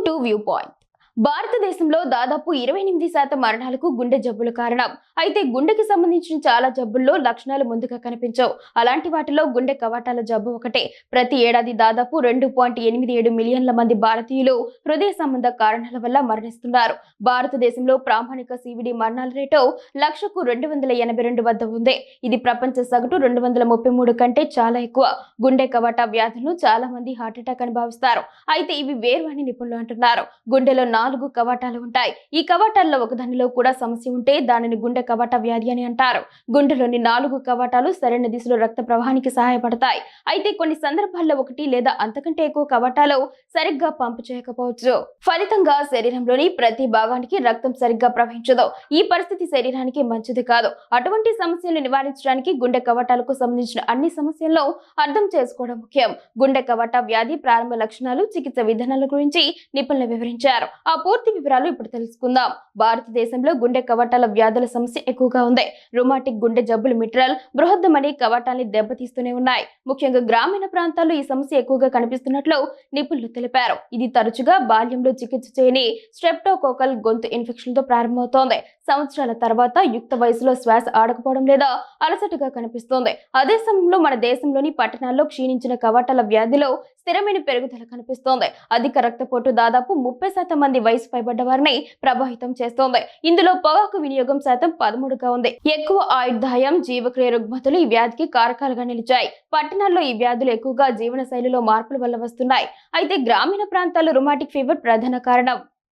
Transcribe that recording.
Welcome to view point. భారతదేశంలో దాదాపు 28% మరణాలకు గుండె జబ్బులు కారణం. అయితే గుండెకి సంబంధించిన చాలా జబ్బుల్లో లక్షణాలు ముందుగా కనిపించవు. అలాంటి వాటిలో గుండె కవాటాల జబ్బు ఒకటే. ప్రతి ఏడాది దాదాపు 2.87 మిలియన్ల మంది భారతీయులు హృదయ సంబంధ కారణాల వల్ల మరణిస్తున్నారు. భారతదేశంలో ప్రామాణిక సివిడి మరణాల రేటు లక్షకు 282 వద్ద ఉంది. ఇది ప్రపంచ సగటు 233 కంటే చాలా ఎక్కువ. గుండె కవాటా వ్యాధులను చాలా మంది హార్ట్అటాక్ అని భావిస్తారు. అయితే ఇవి వేరు అని నిపుణులు అంటున్నారు. గుండెలో 4 కవాటాలు ఉంటాయి. ఈ కవాటాల్లో ఒకదానిలో కూడా సమస్య ఉంటే దానిని గుండె కవాట వ్యాధి అని అంటారు. గుండెలోని 4 కవాటాలు సరైన దిశలో రక్త ప్రవాహానికి సహాయపడతాయి. అయితే కొన్ని సందర్భాల్లో ఒకటి లేదా అంతకంటే ఎక్కువ కవాటాలు సరిగ్గా పంపు చేయకపోవచ్చు. ఫలితంగా శరీరంలోని ప్రతి భాగానికి రక్తం సరిగ్గా ప్రవహించదు. ఈ పరిస్థితి శరీరానికి మంచిది కాదు. అటువంటి సమస్యలను నివారించడానికి గుండె కవాటాలకు సంబంధించిన అన్ని సమస్యలను అర్థం చేసుకోవడం ముఖ్యం. గుండె కవాట వ్యాధి ప్రారంభ లక్షణాలు, చికిత్స విధానాల గురించి నిపుణులు వివరించారు. ఆ పూర్తి వివరాలు ఇప్పుడు తెలుసుకుందాం. భారతదేశంలో గుండె కవాటాల వ్యాధుల సమస్య ఎక్కువగా ఉంది. రుమాటిక్ గుండె జబ్బులు మిట్రల్, బృహద్దమని కవాటాన్ని దెబ్బతీస్తూనే ఉన్నాయి. ముఖ్యంగా గ్రామీణ ప్రాంతాల్లో ఈ సమస్య ఎక్కువగా కనిపిస్తున్నట్లు నిపుణులు తెలిపారు. ఇది తరచుగా బాల్యంలో చికిత్స చేయని స్ట్రెప్టోకోకల్ గొంతు ఇన్ఫెక్షన్తో ప్రారంభమవుతోంది. సంవత్సరాల తర్వాత యుక్త వయసులో శ్వాస ఆడకపోవడం లేదా అలసటగా కనిపిస్తోంది. అదే సమయంలో మన దేశంలోని పట్టణాల్లో క్షీణించిన కవాటాల వ్యాధిలో స్థిరమైన పెరుగుదల కనిపిస్తోంది. అధిక రక్తపోటు దాదాపు 30% మంది వయసు పైబడ్డ వారిని ప్రభావితం చేస్తోంది. ఇందులో పొగాకు వినియోగం శాతం 13గా ఉంది. ఎక్కువ ఆయుర్దాయం, జీవక్రియ రుగ్మతలు ఈ వ్యాధికి కారకాలుగా నిలిచాయి. పట్టణాల్లో ఈ వ్యాధులు ఎక్కువగా జీవన శైలిలో మార్పుల వల్ల వస్తున్నాయి. అయితే గ్రామీణ ప్రాంతాల్లో రుమాటిక్ ఫీవర్ ప్రధాన కారణం.